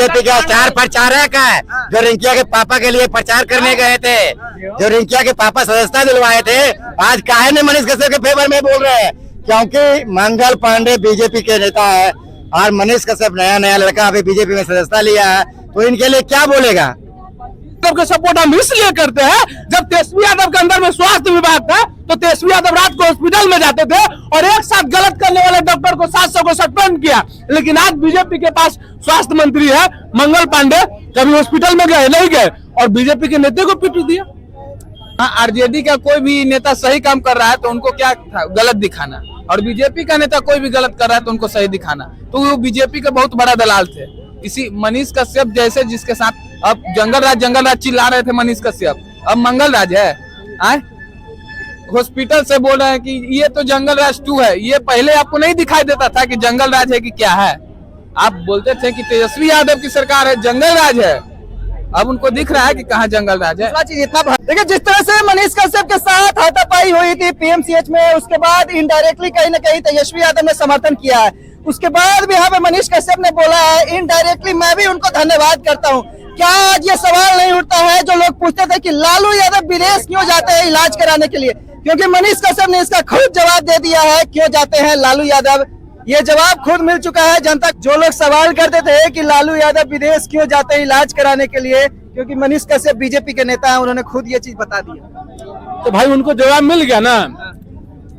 BJP का star प्रचारक है, जो रिंकिया के पापा के लिए प्रचार करने गए थे, जो रिंकिया के पापा सदस्यता दिलवाए थे, आज काहे ने मनीष कश्यप के फेवर में बोल रहे हैं? क्योंकि मंगल पांडे बीजेपी के नेता है और मनीष कश्यप नया लड़का अभी बीजेपी में सदस्यता लिया है, तो इनके लिए क्या बोलेगा? का सपोर्ट हम इसलिए करते हैं, जब तेजस्वी यादव के अंदर में स्वास्थ्य विभाग था तो तेजस्वी यादव रात को हॉस्पिटल में जाते थे और एक साथ गलत करने वाले डॉक्टर को 700 को सस्पेंड किया। लेकिन आज बीजेपी के पास स्वास्थ्य मंत्री है मंगल पांडे, कभी हॉस्पिटल में गए नहीं गए और बीजेपी के नेता को पीट दिया। आरजेडी का कोई भी नेता सही काम कर रहा है तो उनको क्या गलत दिखाना, और बीजेपी का नेता कोई भी गलत कर रहा है तो उनको सही दिखाना। तो वो बीजेपी का बहुत बड़ा दलाल थे। इसी मनीष कश्यप जैसे जिसके साथ अब जंगल राज चिल्ला रहे थे मनीष कश्यप, अब मंगल राज है। हॉस्पिटल से बोल रहे हैं कि ये तो जंगल राज 2 है। ये पहले आपको नहीं दिखाई देता था कि जंगल राज है कि क्या है? आप बोलते थे कि तेजस्वी यादव की सरकार है, जंगल राज है। अब उनको दिख रहा है कि कहाँ जंगल राज है। देखिए, जिस तरह से मनीष कश्यप के साथ हाथापाई हुई थी पीएमसीएच में, उसके बाद इनडायरेक्टली कहीं न कहीं तेजस्वी यादव ने समर्थन किया है। उसके बाद भी यहाँ पे मनीष कश्यप ने बोला है इनडायरेक्टली, मैं भी उनको धन्यवाद करता हूँ। क्या आज ये सवाल नहीं उठता है जो लोग पूछते थे कि लालू यादव विदेश क्यों जाते हैं इलाज कराने के लिए? क्योंकि मनीष कश्यप ने इसका खुद जवाब दे दिया है क्यों जाते हैं लालू यादव। ये जवाब खुद मिल चुका है जनता। जो लोग सवाल करते थे कि लालू यादव विदेश क्यों जाते हैं इलाज कराने के लिए, क्योंकि मनीष कश्यप बीजेपी के नेता हैं, उन्होंने खुद ये चीज बता दी। तो भाई उनको जवाब मिल गया ना।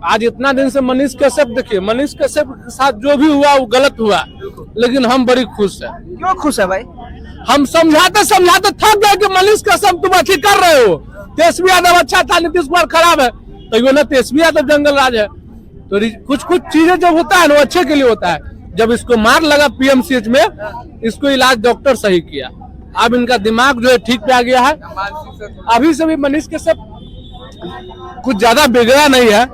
आज इतना दिन से मनीष कश्यप, देखिए मनीष कश्यप के साथ जो भी हुआ वो गलत हुआ, लेकिन हम बड़ी खुश है। क्यों खुश है भाई? हम समझाते थक गए कि मनीष कश्यप तुम अच्छी कर रहे हो, तेजस्वी यादव अच्छा था, नीतीश कुमार खराब है, तो ये ना तेजस्वी यादव जंगल राज है। तो कुछ चीजें जब होता है ना वो अच्छे के लिए होता है। जब इसको मार लगा पीएमसीएच में, इसको इलाज डॉक्टर सही किया, अब इनका दिमाग जो है ठीक पे आ गया है। अभी से भी मनीष कश्यप कुछ ज्यादा बिगड़ा नहीं है,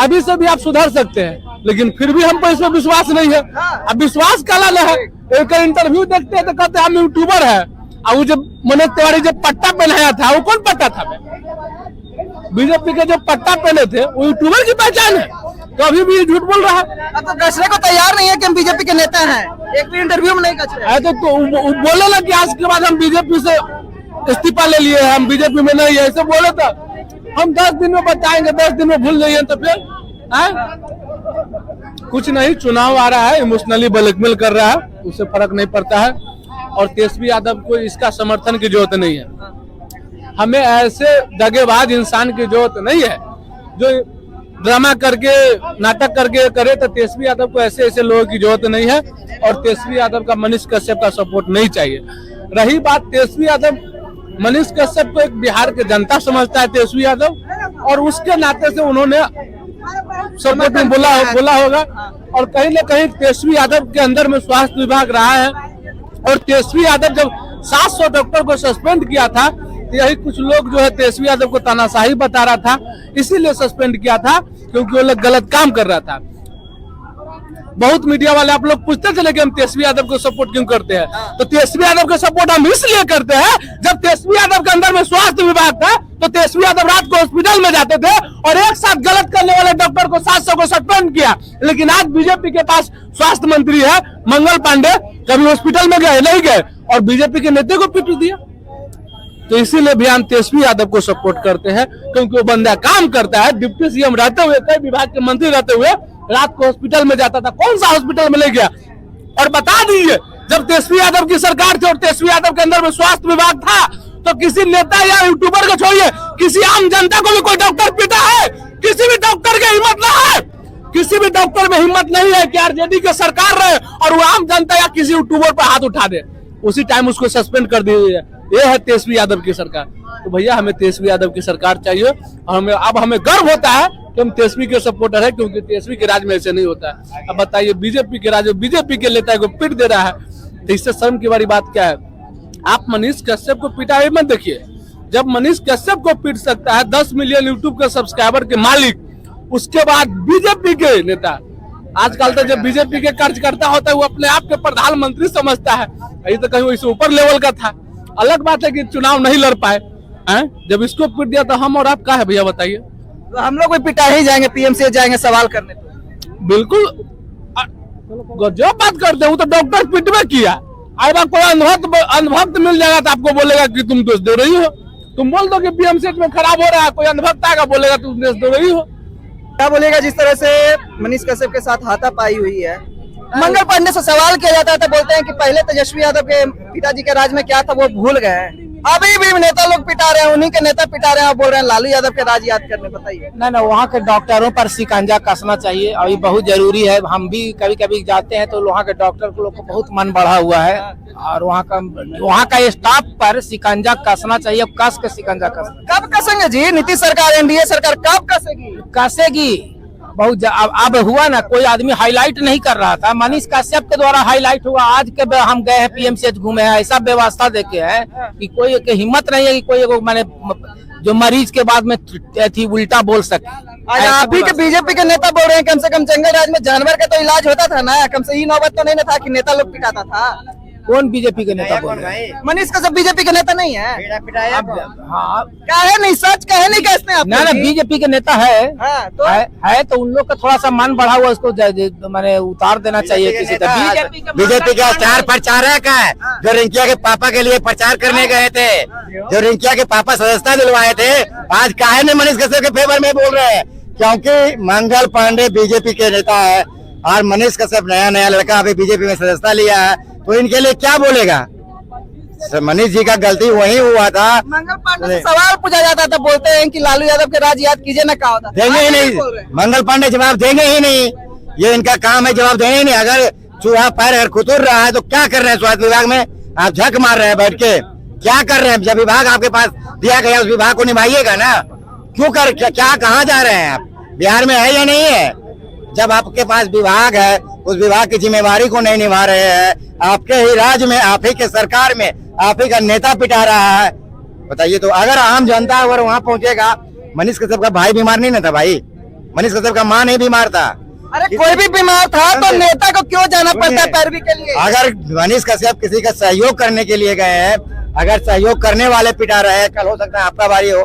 अभी से भी आप सुधर सकते हैं, लेकिन फिर भी हमको इसमें विश्वास नहीं है। अब विश्वास काला न है। एक इंटरव्यू देखते हैं तो कहते हैं हम यूट्यूबर है, और वो जब मनोज तिवारी जब पट्टा पहनाया था, वो कौन पट्टा था? बीजेपी के जो पट्टा पहने थे वो यूट्यूबर की पहचान है, तो अभी भी झूठ बोल रहा है। अब तो गचरे को तैयार नहीं है कि हम बीजेपी के नेता हैं, एक भी इंटरव्यू में नहीं गचरे। तो बोले ना कि आज के बाद हम बीजेपी से इस्तीफा ले लिए, हम बीजेपी में नहीं है, ऐसे बोले तो हम 10 दिन में बताएंगे, 10 दिन में भूल जाइए तो फिर कुछ नहीं। चुनाव आ रहा है, इमोशनली ब्लैकमेल कर रहा है, उससे फर्क नहीं पड़ता है। और तेजस्वी यादव को इसका समर्थन की जरूरत नहीं है। हमें ऐसे दगेबाज इंसान की जरूरत नहीं है जो ड्रामा करके नाटक करके करे। तो तेजस्वी यादव को ऐसे लोगों की जरूरत नहीं है, और तेजस्वी यादव का मनीष कश्यप का सपोर्ट नहीं चाहिए। रही बात तेजस्वी यादव, मनीष कश्यप को एक बिहार की जनता समझता है तेजस्वी यादव, और उसके नाते से उन्होंने सपोर्ट में बोला होगा। और कहीं न कहीं तेजस्वी यादव के अंदर में स्वास्थ्य विभाग रहा है, और तेजस्वी यादव जब 700 डॉक्टर को सस्पेंड किया था, तो यही कुछ लोग जो है तेजस्वी यादव को तानाशाही बता रहा था, इसीलिए सस्पेंड किया था क्योंकि वो लोग गलत काम कर रहा था। बहुत मीडिया वाले आप लोग पूछते थे कि हम तेजस्वी यादव को सपोर्ट क्यों करते हैं, तो तेजस्वी यादव का सपोर्ट हम इसलिए करते हैं, जब तेजस्वी यादव के अंदर में स्वास्थ्य विभाग था तो तेजस्वी यादव रात को हॉस्पिटल में जाते थे और एक साथ गलत करने वाले डॉक्टर को 700 को सस्पेंड किया। लेकिन आज बीजेपी के पास स्वास्थ्य मंत्री है मंगल पांडे, कभी हॉस्पिटल में गए नहीं गए और बीजेपी के नेता को पीट दिया। तो इसीलिए भी हम तेजस्वी यादव को सपोर्ट करते हैं, क्योंकि वो बंदा काम करता है। डिप्टी सीएम रहते हुए, कई विभाग के मंत्री रहते हुए रात को हॉस्पिटल में जाता था। कौन सा हॉस्पिटल में ले गया? और बता दीजिए, जब तेजस्वी यादव की सरकार थी और तेजस्वी यादव के अंदर में स्वास्थ्य विभाग था, तो किसी नेता या यूट्यूबर को छोड़िए, किसी आम जनता को भी कोई डॉक्टर पीटा है? किसी भी डॉक्टर की हिम्मत ना है, किसी भी डॉक्टर में हिम्मत नहीं है कि आरजेडी की सरकार रहे और वो आम जनता या किसी यूट्यूबर पर हाथ उठा दे, उसी टाइम उसको सस्पेंड कर दी है। ये है तेजस्वी यादव की सरकार। तो भैया हमें तेजस्वी यादव की सरकार चाहिए, और हमें गर्व होता है कि हम तेजस्वी के सपोर्टर है, क्योंकि तेजस्वी के राज में ऐसे नहीं होता है। अब बताइए, बीजेपी के राज में बीजेपी के नेता को पीट दे रहा है, तो इससे शर्म की बड़ी बात क्या है? आप मनीष कश्यप को पिटाई मत देखिए। जब मनीष कश्यप को पीट सकता है 10 मिलियन यूट्यूब के सब्सक्राइबर के मालिक, उसके बाद बीजेपी के नेता, आजकल तो जब बीजेपी के कार्यकर्ता होता है वो अपने आप के प्रधानमंत्री समझता है, ये तो कहीं इससे ऊपर लेवल का था। अलग बात है कि चुनाव नहीं लड़ पाए, जब इसको पीट दिया तो हम और आप का है भैया बताइए? तो हम लोग भी पिटा ही जाएंगे, पीएमसी जाएंगे सवाल करने। तो बिल्कुल जो बात करते हैं वो तो डॉक्टर पीटवे किया, अगर कोई अंधभक्त मिल जाएगा तो आपको बोलेगा कि तुम दोष दे रही हो। तुम बोल दो कि पीएमसीएच में खराब हो रहा है, कोई अंधभक्त आएगा बोलेगा तुम दोष दे रही हो। क्या बोलेगा जिस तरह से मनीष कश्यप के साथ हाथापाई हुई है? मंगल पांडे से सवाल किया जाता है तो बोलते हैं कि पहले तेजस्वी यादव के पिताजी के राज में क्या था वो भूल गए हैं, अभी भी नेता लोग पिटा रहे हैं, उन्हीं के नेता पिटा रहे हैं और बोल रहे हैं लालू यादव के राज याद करने। बताइए। ना वहाँ के डॉक्टरों पर शिकंजा कसना चाहिए और ये बहुत जरूरी है। हम भी कभी कभी जाते हैं तो वहाँ के डॉक्टर को लोग को बहुत मन बढ़ा हुआ है और वहाँ का स्टाफ पर शिकंजा कसना चाहिए। कस के शिकंजा कसना। कब कसेंगे जी? नीतीश सरकार, एनडीए सरकार कब कसेगी? कसेगी बहुत अब हुआ ना, कोई आदमी हाईलाइट नहीं कर रहा था, मनीष कश्यप के द्वारा हाईलाइट हुआ। आज के हम गए हैं पीएमसीएच घूमे हैं, ऐसा व्यवस्था देखे हैं कि कोई के हिम्मत नहीं है कि कोई मैंने जो मरीज के बाद में थी उल्टा बोल सके। आप ही के बीजेपी के नेता बोल रहे हैं कम से कम जंगल राज में जानवर का तो इलाज होता था ना, कम से ही नौबत तो नहीं ना था कि नेता लोग पिटाता था। कौन बीजेपी के नेता बोल रहे हैं? मनीष कश्यप बीजेपी के नेता नहीं है। हाँ काहे नहीं, सच काहे नहीं कहते आप? ना बीजेपी के नेता है। हाँ, तो उन लोग का थोड़ा सा मन बढ़ा हुआ, उसको मैंने उतार देना चाहिए किसी तरह। बीजेपी का स्टार प्रचारक है जो रिंकिया के पापा के लिए प्रचार करने गए थे, जो रिंकिया के पापा सदस्यता दिलवाए थे, आज काहे ने मनीष कश्यप के फेवर में बोल रहे हैं? क्योंकि मंगल पांडे बीजेपी के नेता है और मनीष कश्यप नया लड़का अभी बीजेपी में सदस्यता लिया है, तो इनके लिए क्या बोलेगा? मनीष जी का गलती वही हुआ था। मंगल पांडे से सवाल पूछा जाता था, बोलते हैं कि लालू यादव के राज याद कीजिए ना, कहा होता देंगे ही नहीं। मंगल पांडे जवाब देंगे ही नहीं, ये इनका काम है, जवाब देंगे ही नहीं। अगर चूहा पैर अगर खुतुर रहा है तो क्या कर रहे हैं स्वास्थ्य विभाग में? आप झक मार रहे हैं बैठ के, क्या कर रहे हैं? जब विभाग आपके पास दिया गया उस विभाग को निभाइएगा ना। क्यों क्या कहाँ जा रहे हैं आप? बिहार में है या नहीं है? जब आपके पास विभाग है, उस विभाग की जिम्मेवारी को नहीं निभा रहे हैं, आपके ही राज्य में, आप ही के सरकार में आप ही का नेता पिटा रहा है, बताइए। तो अगर आम जनता अगर वहाँ पहुंचेगा, मनीष कश्यप का भाई बीमार नहीं ना था भाई, मनीष कश्यप का माँ नहीं बीमार था। अरे कोई भी बीमार था तो नेता को क्यों जाना पड़ता है पैरवी के लिए? अगर मनीष कश्यप किसी का सहयोग करने के लिए गए हैं, अगर सहयोग करने वाले पिटा रहे हैं, कल हो सकता है आपका बारी हो,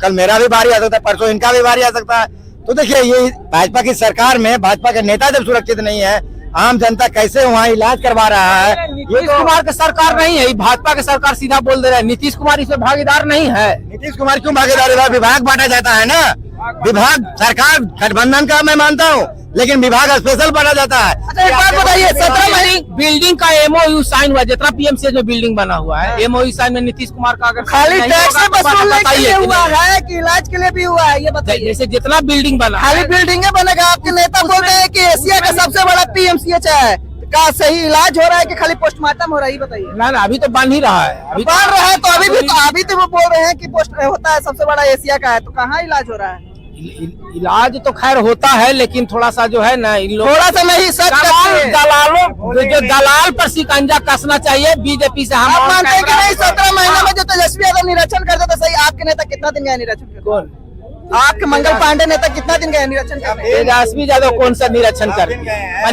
कल मेरा भी बारी आ सकता है, परसों इनका भी बारी आ सकता है। तो देखिए, ये भाजपा की सरकार में भाजपा के नेता जब सुरक्षित नहीं है, आम जनता कैसे वहाँ इलाज करवा रहा है? नीतीश कुमार की सरकार नहीं है, भाजपा की सरकार सीधा बोल दे रहा है। नीतीश कुमार इसमें भागीदार नहीं है। नीतीश कुमार क्यों भागीदार है? विभाग बांटा जाता है ना, विभाग सरकार गठबंधन का मैं मानता हूँ, लेकिन विभाग स्पेशल बांटा जाता है। अच्छा एक बात बताइए, 17 महीने बिल्डिंग का एमओयू साइन हुआ, जितना पीएमसीएच में बिल्डिंग बना हुआ है, एमओयू साइन में नीतीश कुमार का अगर खाली टैक्स से वसूलने के लिए हुआ है कि इलाज के लिए भी हुआ है? ये बताइए। जैसे जितना बिल्डिंग बना खाली बिल्डिंगे बनेगा? आपके नेता बोल रहे हैं कि एशिया का सबसे बड़ा पीएमसीएच है, का सही इलाज हो रहा है कि खाली पोस्टमार्टम हो रहा है? ये बताइए। ना अभी तो बन ही रहा है, अभी बन रहा है तो अभी तो वो बोल रहे हैं कि पोस्ट होता है सबसे बड़ा एशिया का है, तो कहाँ इलाज हो रहा है? इलाज तो खैर होता है, लेकिन थोड़ा सा जो है ना, इन लोग थोड़ा सा नहीं, सच दलालों जो दलाल पर शिकंजा कसना चाहिए। बीजेपी से हम मानते हैं कि नहीं? 17 महीने में जो तेजस्वी यादव निरीक्षण करते थे, सही आपके नेता कितना दिन गए निरीक्षण करने? कौन? आपके मंगल पांडे नेता कितना दिन गए निरीक्षण करने? तेजस्वी यादव कौन सा निरीक्षण कर?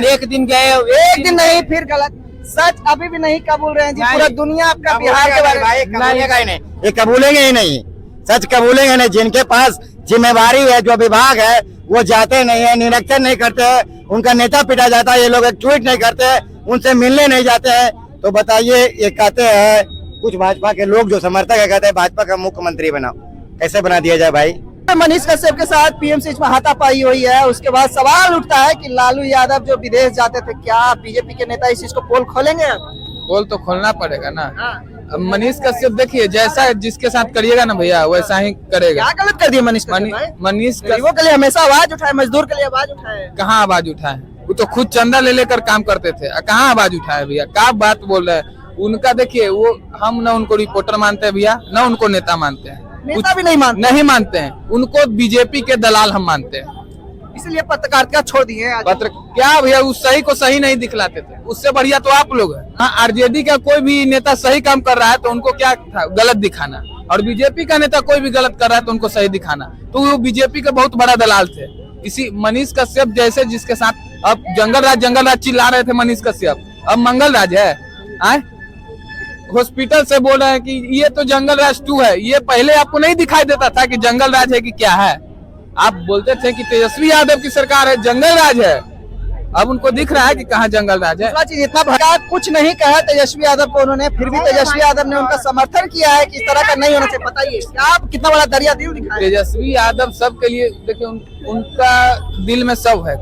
एक दिन गए, एक दिन नहीं, फिर गलत। सच अभी भी नहीं कबूल रहे हैं जी, पूरा दुनिया आपका बिहार के बारे में ये कबूलेंगे ही नहीं, सच कबूलेंगे नहीं। जिनके पास जिम्मेवारी है, जो विभाग है, वो जाते नहीं है, निरीक्षण नहीं करते हैं, उनका नेता पिटा जाता है, ये लोग एक ट्वीट नहीं करते, उनसे मिलने नहीं जाते हैं। तो बताइए, ये कहते हैं कुछ भाजपा के लोग जो समर्थक है, कहते हैं भाजपा का मुख्यमंत्री बनाओ, कैसे बना दिया जाए भाई? मनीष कश्यप के साथ पीएमसीएच में हाथापाई हुई है, उसके बाद सवाल उठता है कि लालू यादव जो विदेश जाते थे, क्या बीजेपी के नेता इस चीज को पोल खोलेंगे? पोल तो खोलना पड़ेगा ना। अब मनीष कश्यप देखिए, जैसा जिसके साथ करिएगा ना भैया, वैसा ही करेगा। क्या गलत कर दिया मनीष कश्यप? मनीष गरीबों के लिए हमेशा आवाज उठाए, मजदूर के लिए आवाज उठाए। कहाँ आवाज उठाए? वो तो खुद चंदा ले लेकर काम करते थे, कहाँ आवाज उठाए भैया? क्या बात बोल रहे हैं? उनका देखिए, वो हम न उनको रिपोर्टर मानते हैं भैया, न उनको नेता मानते हैं, नेता भी नहीं मानते हैं। उनको बीजेपी के दलाल हम मानते हैं, इसलिए पत्रकारिता छोड़ दिए। पत्र क्या भैया, उस सही को सही नहीं दिखलाते थे, उससे बढ़िया तो आप लोग हैं। हाँ, आरजेडी का कोई भी नेता सही काम कर रहा है तो उनको क्या गलत दिखाना, और बीजेपी का नेता कोई भी गलत कर रहा है तो उनको सही दिखाना। तो वो बीजेपी के बहुत बड़ा दलाल थे। इसी मनीष कश्यप जैसे, जिसके साथ अब जंगल राज चिल्ला रहे थे मनीष कश्यप, अब मंगल राज है। हॉस्पिटल से बोल रहे हैं कि ये तो जंगल राज 2 है। ये पहले आपको नहीं दिखाई देता था कि जंगल राज है कि क्या है? आप बोलते थे कि तेजस्वी यादव की सरकार है, जंगल राज है। अब उनको दिख रहा है कि कहाँ जंगल राज है। दूसरा चीज, इतना भगा कुछ नहीं कहा तेजस्वी यादव को उन्होंने, फिर भी तेजस्वी यादव ने उनका समर्थन किया है कि इस तरह का नहीं होना चाहिए। बताइए आप कितना बड़ा दरिया दिल दिखाए। तेजस्वी यादव सबके लिए देखिए, उनका दिल में सब है,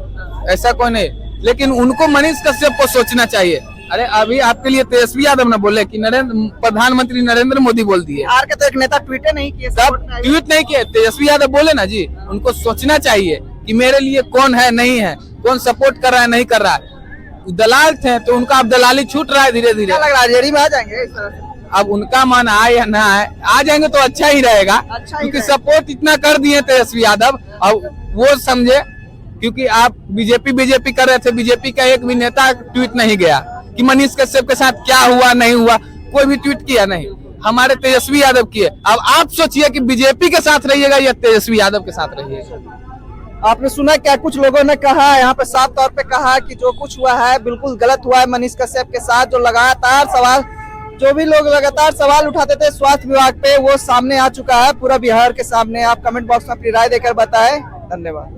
ऐसा कोई नहीं, लेकिन उनको मनीष कश्यप को सोचना चाहिए। अरे अभी आपके लिए तेजस्वी यादव ने बोले कि प्रधानमंत्री नरेंद्र मोदी बोल दिए, बिहार के तो एक नेता ट्वीट नहीं किए, सब ट्वीट नहीं किए, तेजस्वी यादव बोले ना जी। उनको सोचना चाहिए कि मेरे लिए कौन है नहीं है, कौन सपोर्ट कर रहा है नहीं कर रहा है। दलाल थे तो उनका अब दलाली छूट रहा है धीरे धीरे। क्या लग रहा है जेडी में आ जाएंगे इस तरह से? अब उनका मन आए या ना आए, आ जाएंगे तो अच्छा ही रहेगा, क्योंकि सपोर्ट इतना कर दिए तेजस्वी यादव। अब वो समझे, क्योंकि आप बीजेपी कर रहे थे, बीजेपी का एक भी नेता ट्वीट नहीं गया कि मनीष कश्यप के साथ क्या हुआ नहीं हुआ, कोई भी ट्वीट किया नहीं, हमारे तेजस्वी यादव किए। अब आप सोचिए कि बीजेपी के साथ रहिएगा या तेजस्वी यादव के साथ रहिएगा। आपने सुना क्या कुछ लोगों ने कहा है यहाँ पे, साफ तौर पे कहा कि जो कुछ हुआ है बिल्कुल गलत हुआ है मनीष कश्यप के साथ। जो भी लोग लगातार सवाल उठाते थे स्वास्थ्य विभाग पे, वो सामने आ चुका है पूरा बिहार के सामने। आप कमेंट बॉक्स में अपनी राय देकर बताएं। धन्यवाद।